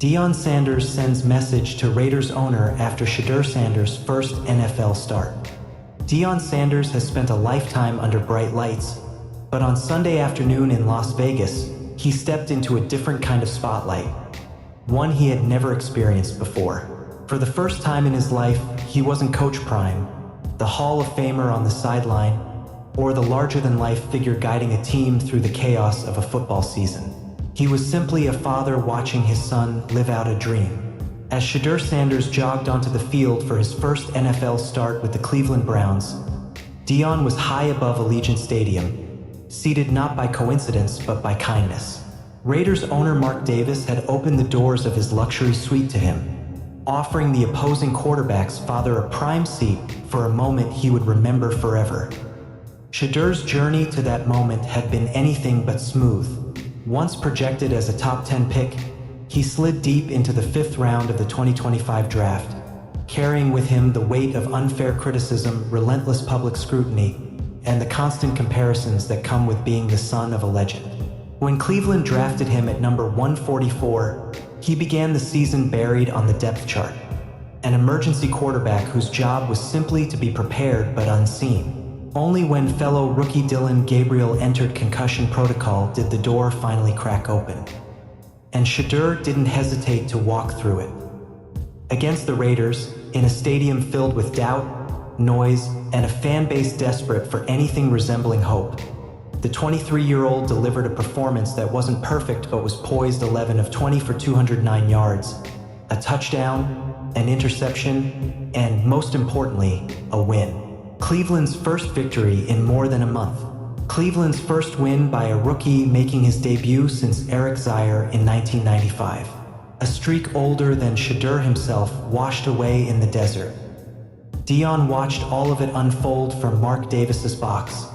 Deion Sanders sends message to Raiders owner after Shedeur Sanders' first NFL start. Deion Sanders has spent a lifetime under bright lights, but on Sunday afternoon in Las Vegas, he stepped into a different kind of spotlight, one he had never experienced before. For the first time in his life, he wasn't Coach Prime, the Hall of Famer on the sideline, or the larger-than-life figure guiding a team through the chaos of a football season. He was simply a father watching his son live out a dream. As Shedeur Sanders jogged onto the field for his first NFL start with the Cleveland Browns, Deion was high above Allegiant Stadium, seated not by coincidence but by kindness. Raiders owner Mark Davis had opened the doors of his luxury suite to him, offering the opposing quarterback's father a prime seat for a moment he would remember forever. Shedeur's journey to that moment had been anything but smooth. Once projected as a top 10 pick, he slid deep into the 5th round of the 2025 draft, carrying with him the weight of unfair criticism, relentless public scrutiny, and the constant comparisons that come with being the son of a legend. When Cleveland drafted him at number 144, he began the season buried on the depth chart, an emergency quarterback whose job was simply to be prepared but unseen. Only when fellow rookie Dillon Gabriel entered concussion protocol did the door finally crack open. And Shedeur didn't hesitate to walk through it. Against the Raiders, in a stadium filled with doubt, noise, and a fan base desperate for anything resembling hope, the 23-year-old delivered a performance that wasn't perfect but was poised 11 of 20 for 209 yards, a touchdown, an interception, and most importantly, a win. Cleveland's first victory in more than a month. Cleveland's first win by a rookie making his debut since Eric Zaire in 1995. A streak older than Shedeur himself washed away in the desert. Deion watched all of it unfold from Mark Davis's box,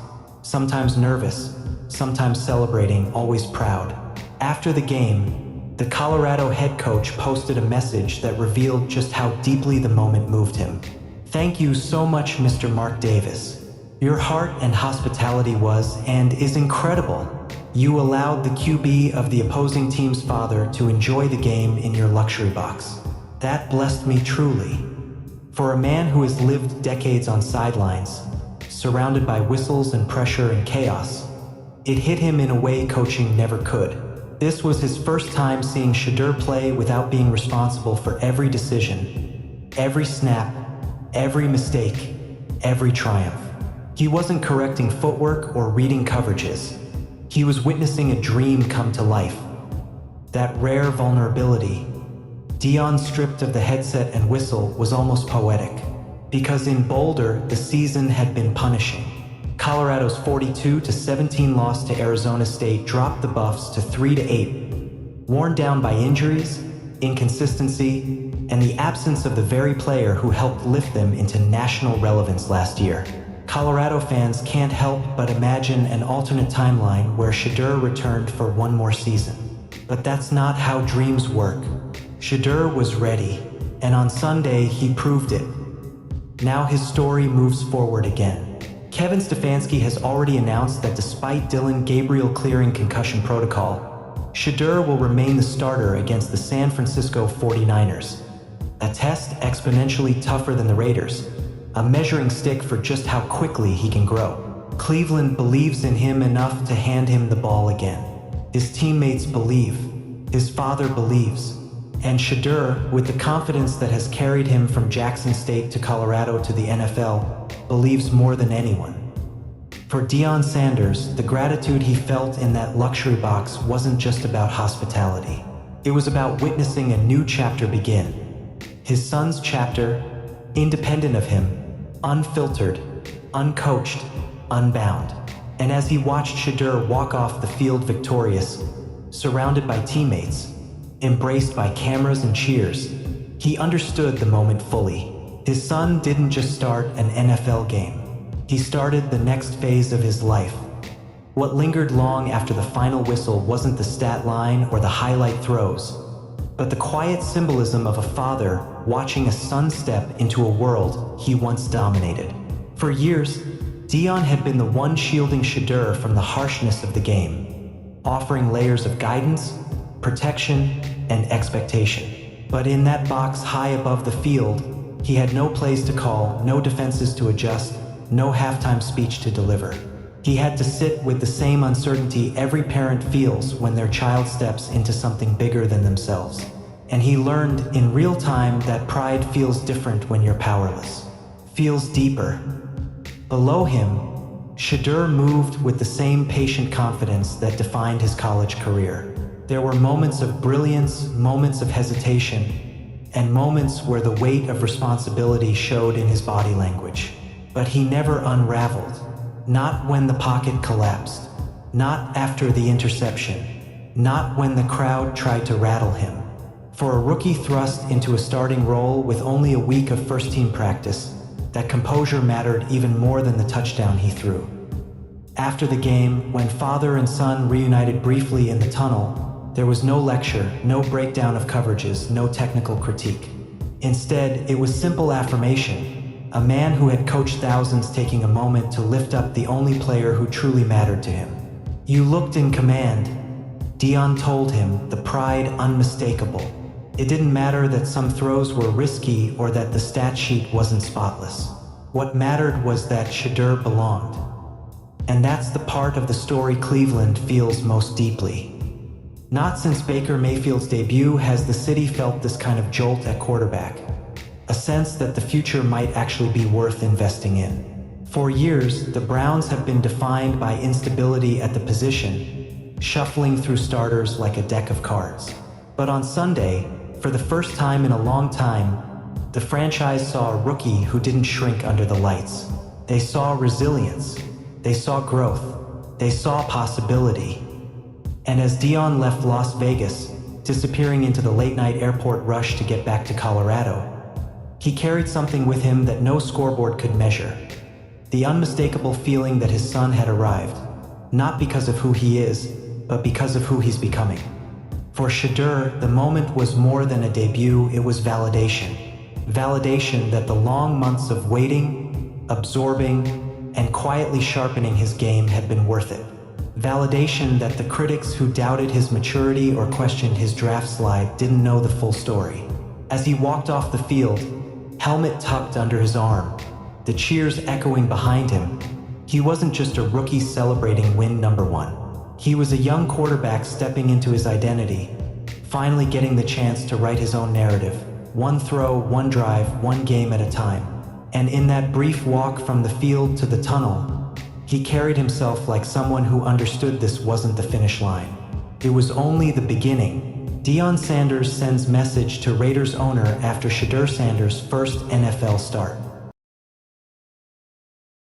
sometimes nervous, sometimes celebrating, always proud. After the game, the Colorado head coach posted a message that revealed just how deeply the moment moved him. "Thank you so much, Mr. Mark Davis. Your heart and hospitality was and is incredible. You allowed the QB of the opposing team's father to enjoy the game in your luxury box. That blessed me truly." For a man who has lived decades on sidelines, surrounded by whistles and pressure and chaos, it hit him in a way coaching never could. This was his first time seeing Shedeur play without being responsible for every decision, every snap, every mistake, every triumph. He wasn't correcting footwork or reading coverages. He was witnessing a dream come to life. That rare vulnerability, Deion stripped of the headset and whistle, was almost poetic. Because in Boulder, the season had been punishing. Colorado's 42-17 loss to Arizona State dropped the Buffs to 3-8, worn down by injuries, inconsistency, and the absence of the very player who helped lift them into national relevance last year. Colorado fans can't help but imagine an alternate timeline where Shedeur returned for one more season. But that's not how dreams work. Shedeur was ready, and on Sunday he proved it. Now his story moves forward again. Kevin Stefanski has already announced that despite Dillon Gabriel clearing concussion protocol, Shedeur will remain the starter against the San Francisco 49ers. A test exponentially tougher than the Raiders, a measuring stick for just how quickly he can grow. Cleveland believes in him enough to hand him the ball again. His teammates believe, his father believes, and Shedeur, with the confidence that has carried him from Jackson State to Colorado to the NFL, believes more than anyone. For Deion Sanders, the gratitude he felt in that luxury box wasn't just about hospitality. It was about witnessing a new chapter begin. His son's chapter, independent of him, unfiltered, uncoached, unbound. And as he watched Shedeur walk off the field victorious, surrounded by teammates, embraced by cameras and cheers, he understood the moment fully. His son didn't just start an NFL game. He started the next phase of his life. What lingered long after the final whistle wasn't the stat line or the highlight throws, but the quiet symbolism of a father watching a son step into a world he once dominated. For years, Deion had been the one shielding Shedeur from the harshness of the game, offering layers of guidance, protection, and expectation. But in that box high above the field, he had no plays to call, no defenses to adjust, no halftime speech to deliver. He had to sit with the same uncertainty every parent feels when their child steps into something bigger than themselves. And he learned in real time that pride feels different when you're powerless. Feels deeper. Below him, Shedeur moved with the same patient confidence that defined his college career. There were moments of brilliance, moments of hesitation, and moments where the weight of responsibility showed in his body language. But he never unraveled. Not when the pocket collapsed. Not after the interception. Not when the crowd tried to rattle him. For a rookie thrust into a starting role with only a week of first-team practice, that composure mattered even more than the touchdown he threw. After the game, when father and son reunited briefly in the tunnel, there was no lecture, no breakdown of coverages, no technical critique. Instead, it was simple affirmation, a man who had coached thousands taking a moment to lift up the only player who truly mattered to him. "You looked in command," Deion told him, the pride unmistakable. It didn't matter that some throws were risky or that the stat sheet wasn't spotless. What mattered was that Shedeur belonged. And that's the part of the story Cleveland feels most deeply. Not since Baker Mayfield's debut has the city felt this kind of jolt at quarterback. A sense that the future might actually be worth investing in. For years, the Browns have been defined by instability at the position, shuffling through starters like a deck of cards. But on Sunday, for the first time in a long time, the franchise saw a rookie who didn't shrink under the lights. They saw resilience. They saw growth. They saw possibility. And as Deion left Las Vegas, disappearing into the late-night airport rush to get back to Colorado, he carried something with him that no scoreboard could measure. The unmistakable feeling that his son had arrived, not because of who he is, but because of who he's becoming. For Shedeur, the moment was more than a debut, it was validation. Validation that the long months of waiting, absorbing, and quietly sharpening his game had been worth it. Validation that the critics who doubted his maturity or questioned his draft slide didn't know the full story. As he walked off the field, helmet tucked under his arm, the cheers echoing behind him, he wasn't just a rookie celebrating win number 1. He was a young quarterback stepping into his identity, finally getting the chance to write his own narrative, one throw, one drive, one game at a time. And in that brief walk from the field to the tunnel, he carried himself like someone who understood this wasn't the finish line. It was only the beginning. Deion Sanders sends message to Raiders owner after Shedeur Sanders' first NFL start.